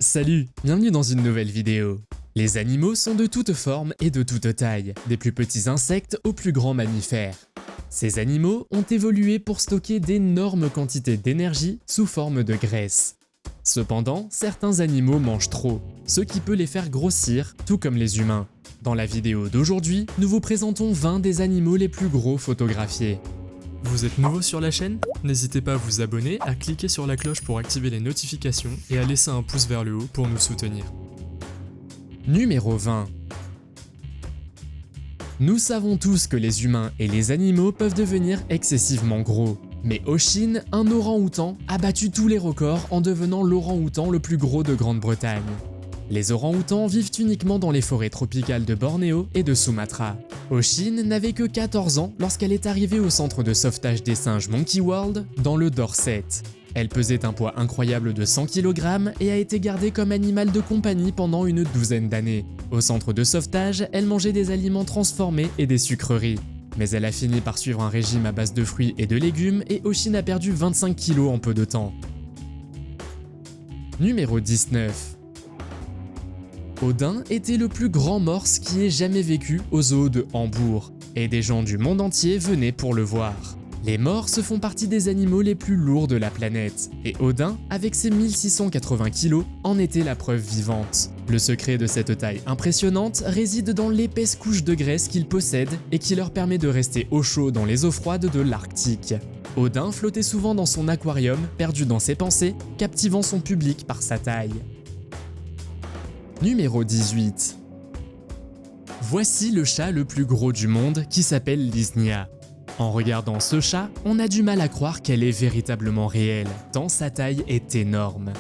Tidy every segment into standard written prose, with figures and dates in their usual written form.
Salut, bienvenue dans une nouvelle vidéo. Les animaux sont de toutes formes et de toutes tailles, des plus petits insectes aux plus grands mammifères. Ces animaux ont évolué pour stocker d'énormes quantités d'énergie sous forme de graisse. Cependant, certains animaux mangent trop, ce qui peut les faire grossir, tout comme les humains. Dans la vidéo d'aujourd'hui, nous vous présentons 20 des animaux les plus gros photographiés. Vous êtes nouveau sur la chaîne? N'hésitez pas à vous abonner, à cliquer sur la cloche pour activer les notifications et à laisser un pouce vers le haut pour nous soutenir. Numéro 20. Nous savons tous que les humains et les animaux peuvent devenir excessivement gros. Mais au Chine, un orang-outan a battu tous les records en devenant l'orang-outan le plus gros de Grande-Bretagne. Les orang-outans vivent uniquement dans les forêts tropicales de Bornéo et de Sumatra. Oshin n'avait que 14 ans lorsqu'elle est arrivée au centre de sauvetage des singes Monkey World, dans le Dorset. Elle pesait un poids incroyable de 100 kg et a été gardée comme animal de compagnie pendant une douzaine d'années. Au centre de sauvetage, elle mangeait des aliments transformés et des sucreries. Mais elle a fini par suivre un régime à base de fruits et de légumes et Oshin a perdu 25 kg en peu de temps. Numéro 19. Odin était le plus grand morse qui ait jamais vécu au zoo de Hambourg, et des gens du monde entier venaient pour le voir. Les morses font partie des animaux les plus lourds de la planète, et Odin, avec ses 1680 kg, en était la preuve vivante. Le secret de cette taille impressionnante réside dans l'épaisse couche de graisse qu'il possède et qui leur permet de rester au chaud dans les eaux froides de l'Arctique. Odin flottait souvent dans son aquarium, perdu dans ses pensées, captivant son public par sa taille. Numéro 18. Voici le chat le plus gros du monde qui s'appelle Liznia. En regardant ce chat, on a du mal à croire qu'elle est véritablement réelle, tant sa taille est énorme.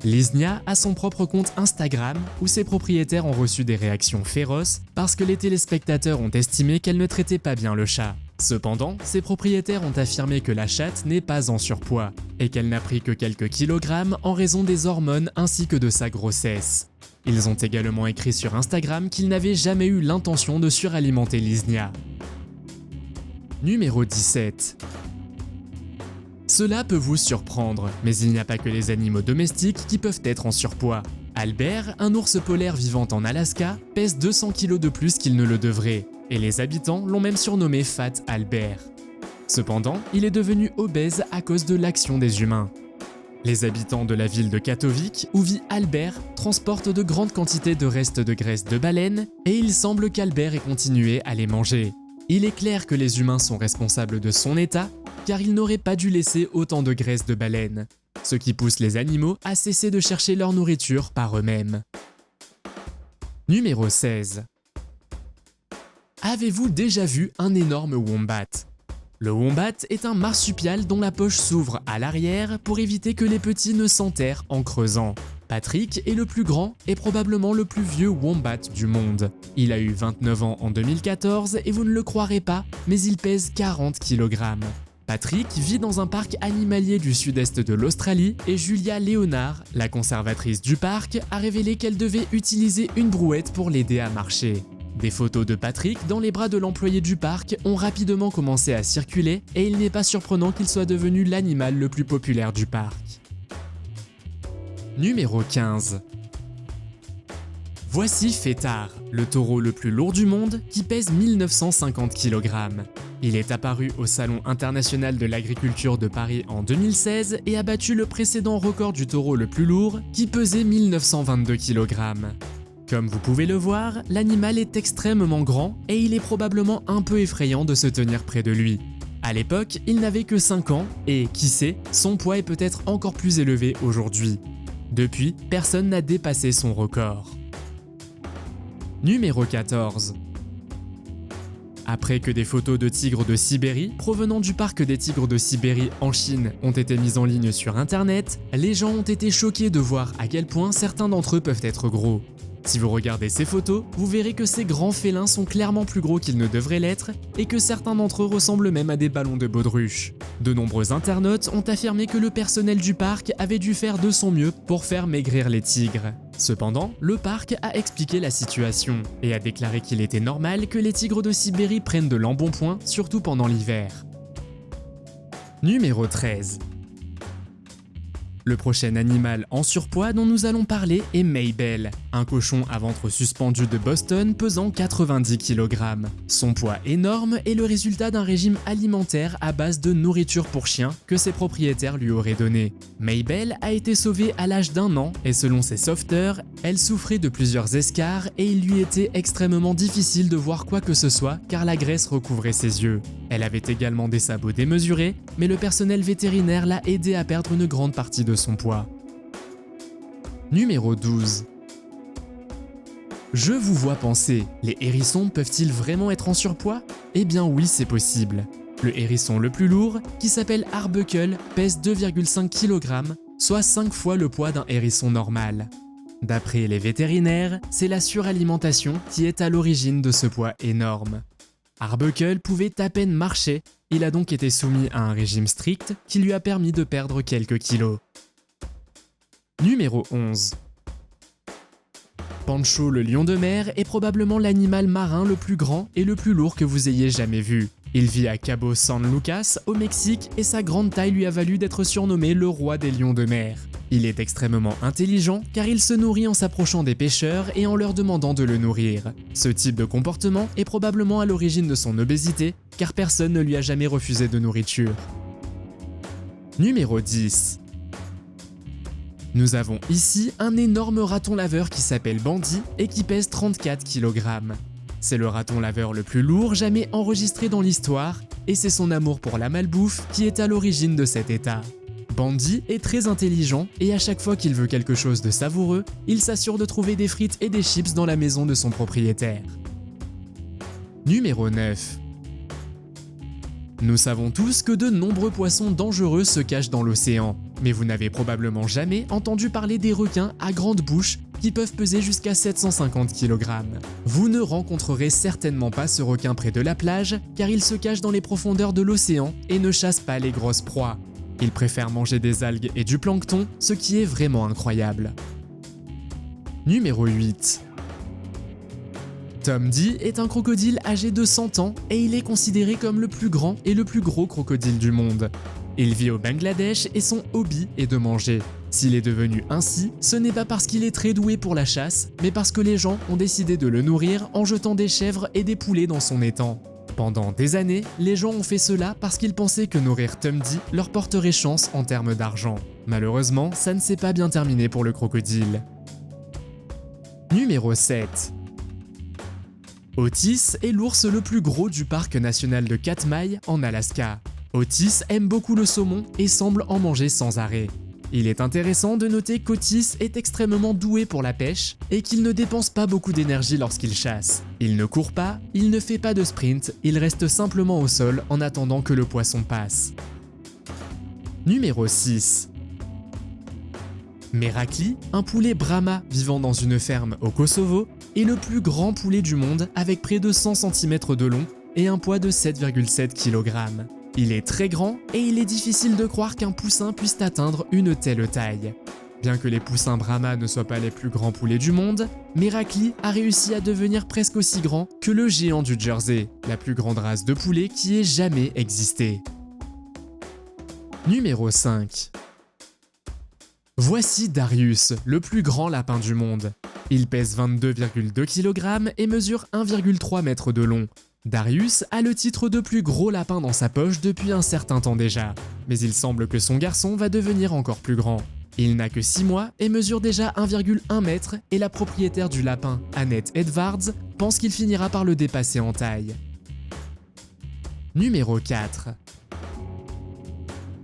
Liznia a son propre compte Instagram où ses propriétaires ont reçu des réactions féroces parce que les téléspectateurs ont estimé qu'elle ne traitait pas bien le chat. Cependant, ses propriétaires ont affirmé que la chatte n'est pas en surpoids et qu'elle n'a pris que quelques kilogrammes en raison des hormones ainsi que de sa grossesse. Ils ont également écrit sur Instagram qu'ils n'avaient jamais eu l'intention de suralimenter Liznia. Numéro 17. Cela peut vous surprendre, mais il n'y a pas que les animaux domestiques qui peuvent être en surpoids. Albert, un ours polaire vivant en Alaska, pèse 200 kg de plus qu'il ne le devrait, et les habitants l'ont même surnommé Fat Albert. Cependant, il est devenu obèse à cause de l'action des humains. Les habitants de la ville de Katowice, où vit Albert, transportent de grandes quantités de restes de graisse de baleine, et il semble qu'Albert ait continué à les manger. Il est clair que les humains sont responsables de son état, car ils n'auraient pas dû laisser autant de graisse de baleine, ce qui pousse les animaux à cesser de chercher leur nourriture par eux-mêmes. Numéro 16. Avez-vous déjà vu un énorme wombat? Le wombat est un marsupial dont la poche s'ouvre à l'arrière pour éviter que les petits ne s'enterrent en creusant. Patrick est le plus grand et probablement le plus vieux wombat du monde. Il a eu 29 ans en 2014 et vous ne le croirez pas, mais il pèse 40 kg. Patrick vit dans un parc animalier du sud-est de l'Australie et Julia Léonard, la conservatrice du parc, a révélé qu'elle devait utiliser une brouette pour l'aider à marcher. Des photos de Patrick dans les bras de l'employé du parc ont rapidement commencé à circuler et il n'est pas surprenant qu'il soit devenu l'animal le plus populaire du parc. Numéro 15. Voici Fêtard, le taureau le plus lourd du monde qui pèse 1950 kg. Il est apparu au Salon international de l'agriculture de Paris en 2016 et a battu le précédent record du taureau le plus lourd qui pesait 1922 kg. Comme vous pouvez le voir, l'animal est extrêmement grand et il est probablement un peu effrayant de se tenir près de lui. À l'époque, il n'avait que 5 ans et, qui sait, son poids est peut-être encore plus élevé aujourd'hui. Depuis, personne n'a dépassé son record. Numéro 14. Après que des photos de tigres de Sibérie provenant du parc des tigres de Sibérie en Chine ont été mises en ligne sur internet, les gens ont été choqués de voir à quel point certains d'entre eux peuvent être gros. Si vous regardez ces photos, vous verrez que ces grands félins sont clairement plus gros qu'ils ne devraient l'être et que certains d'entre eux ressemblent même à des ballons de baudruche. De nombreux internautes ont affirmé que le personnel du parc avait dû faire de son mieux pour faire maigrir les tigres. Cependant, le parc a expliqué la situation et a déclaré qu'il était normal que les tigres de Sibérie prennent de l'embonpoint, surtout pendant l'hiver. Numéro 13. Le prochain animal en surpoids dont nous allons parler est Mabel, un cochon à ventre suspendu de Boston pesant 90 kg. Son poids énorme est le résultat d'un régime alimentaire à base de nourriture pour chien que ses propriétaires lui auraient donné. Mabel a été sauvée à l'âge d'1 an et selon ses sauveteurs, elle souffrait de plusieurs escarres et il lui était extrêmement difficile de voir quoi que ce soit car la graisse recouvrait ses yeux. Elle avait également des sabots démesurés, mais le personnel vétérinaire l'a aidé à perdre une grande partie de son poids. Numéro 12. Je vous vois penser, les hérissons peuvent-ils vraiment être en surpoids? Eh bien oui, c'est possible. Le hérisson le plus lourd, qui s'appelle Arbuckle, pèse 2,5 kg, soit 5 fois le poids d'un hérisson normal. D'après les vétérinaires, c'est la suralimentation qui est à l'origine de ce poids énorme. Arbuckle pouvait à peine marcher, il a donc été soumis à un régime strict qui lui a permis de perdre quelques kilos. Numéro 11. Pancho le lion de mer est probablement l'animal marin le plus grand et le plus lourd que vous ayez jamais vu. Il vit à Cabo San Lucas, au Mexique, et sa grande taille lui a valu d'être surnommé le roi des lions de mer. Il est extrêmement intelligent car il se nourrit en s'approchant des pêcheurs et en leur demandant de le nourrir. Ce type de comportement est probablement à l'origine de son obésité car personne ne lui a jamais refusé de nourriture. Numéro 10. Nous avons ici un énorme raton laveur qui s'appelle Bandy et qui pèse 34 kg. C'est le raton laveur le plus lourd jamais enregistré dans l'histoire et c'est son amour pour la malbouffe qui est à l'origine de cet état. Bandy est très intelligent et à chaque fois qu'il veut quelque chose de savoureux, il s'assure de trouver des frites et des chips dans la maison de son propriétaire. Numéro 9. Nous savons tous que de nombreux poissons dangereux se cachent dans l'océan, mais vous n'avez probablement jamais entendu parler des requins à grande bouche qui peuvent peser jusqu'à 750 kg. Vous ne rencontrerez certainement pas ce requin près de la plage car il se cache dans les profondeurs de l'océan et ne chasse pas les grosses proies. Il préfère manger des algues et du plancton, ce qui est vraiment incroyable. Numéro 8. Tom Dee est un crocodile âgé de 100 ans et il est considéré comme le plus grand et le plus gros crocodile du monde. Il vit au Bangladesh et son hobby est de manger. S'il est devenu ainsi, ce n'est pas parce qu'il est très doué pour la chasse, mais parce que les gens ont décidé de le nourrir en jetant des chèvres et des poulets dans son étang. Pendant des années, les gens ont fait cela parce qu'ils pensaient que nourrir Tom Dee leur porterait chance en termes d'argent. Malheureusement, ça ne s'est pas bien terminé pour le crocodile. Numéro 7. Otis est l'ours le plus gros du parc national de Katmai en Alaska. Otis aime beaucoup le saumon et semble en manger sans arrêt. Il est intéressant de noter qu'Otis est extrêmement doué pour la pêche et qu'il ne dépense pas beaucoup d'énergie lorsqu'il chasse. Il ne court pas, il ne fait pas de sprint, il reste simplement au sol en attendant que le poisson passe. Numéro 6. Merakli, un poulet Brahma vivant dans une ferme au Kosovo, est le plus grand poulet du monde avec près de 100 cm de long et un poids de 7,7 kg. Il est très grand et il est difficile de croire qu'un poussin puisse atteindre une telle taille. Bien que les poussins Brahma ne soient pas les plus grands poulets du monde, Merakli a réussi à devenir presque aussi grand que le géant du Jersey, la plus grande race de poulet qui ait jamais existé. Numéro 5. Voici Darius, le plus grand lapin du monde. Il pèse 22,2 kg et mesure 1,3 m de long. Darius a le titre de plus gros lapin dans sa poche depuis un certain temps déjà, mais il semble que son garçon va devenir encore plus grand. Il n'a que 6 mois et mesure déjà 1,1 m et la propriétaire du lapin, Annette Edwards, pense qu'il finira par le dépasser en taille. Numéro 4.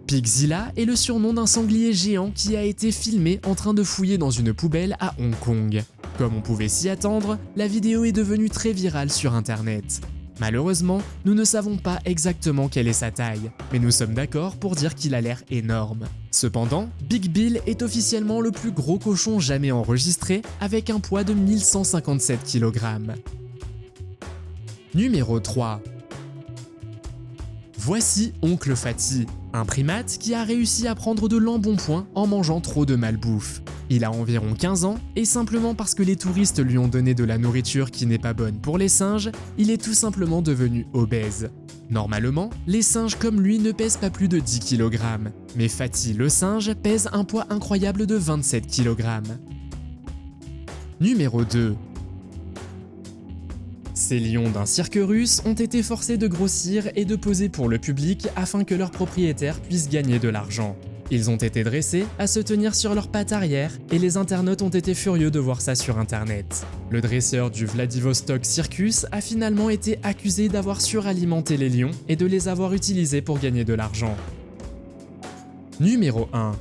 Pigzilla est le surnom d'un sanglier géant qui a été filmé en train de fouiller dans une poubelle à Hong Kong. Comme on pouvait s'y attendre, la vidéo est devenue très virale sur internet. Malheureusement, nous ne savons pas exactement quelle est sa taille, mais nous sommes d'accord pour dire qu'il a l'air énorme. Cependant, Big Bill est officiellement le plus gros cochon jamais enregistré avec un poids de 1157 kg. Numéro 3. Voici Oncle Fatty, un primate qui a réussi à prendre de l'embonpoint en mangeant trop de malbouffe. Il a environ 15 ans, et simplement parce que les touristes lui ont donné de la nourriture qui n'est pas bonne pour les singes, il est tout simplement devenu obèse. Normalement, les singes comme lui ne pèsent pas plus de 10 kg, mais Fatih le singe pèse un poids incroyable de 27 kg. Numéro 2. Ces lions d'un cirque russe ont été forcés de grossir et de poser pour le public afin que leurs propriétaires puissent gagner de l'argent. Ils ont été dressés à se tenir sur leurs pattes arrière et les internautes ont été furieux de voir ça sur internet. Le dresseur du Vladivostok Circus a finalement été accusé d'avoir suralimenté les lions et de les avoir utilisés pour gagner de l'argent. Numéro 1.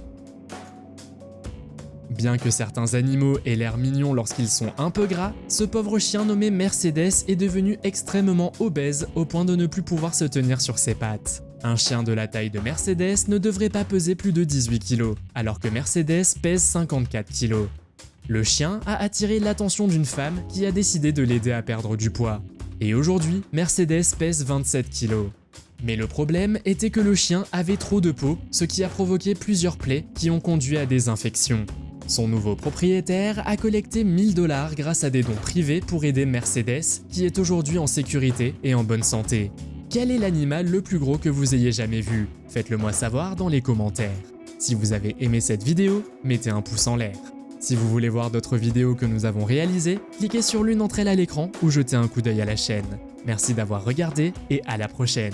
Bien que certains animaux aient l'air mignons lorsqu'ils sont un peu gras, ce pauvre chien nommé Mercedes est devenu extrêmement obèse au point de ne plus pouvoir se tenir sur ses pattes. Un chien de la taille de Mercedes ne devrait pas peser plus de 18 kg, alors que Mercedes pèse 54 kg. Le chien a attiré l'attention d'une femme qui a décidé de l'aider à perdre du poids. Et aujourd'hui, Mercedes pèse 27 kg. Mais le problème était que le chien avait trop de peau, ce qui a provoqué plusieurs plaies qui ont conduit à des infections. Son nouveau propriétaire a collecté 1000 $ grâce à des dons privés pour aider Mercedes, qui est aujourd'hui en sécurité et en bonne santé. Quel est l'animal le plus gros que vous ayez jamais vu? Faites-le moi savoir dans les commentaires. Si vous avez aimé cette vidéo, mettez un pouce en l'air. Si vous voulez voir d'autres vidéos que nous avons réalisées, cliquez sur l'une d'entre elles à l'écran ou jetez un coup d'œil à la chaîne. Merci d'avoir regardé et à la prochaine.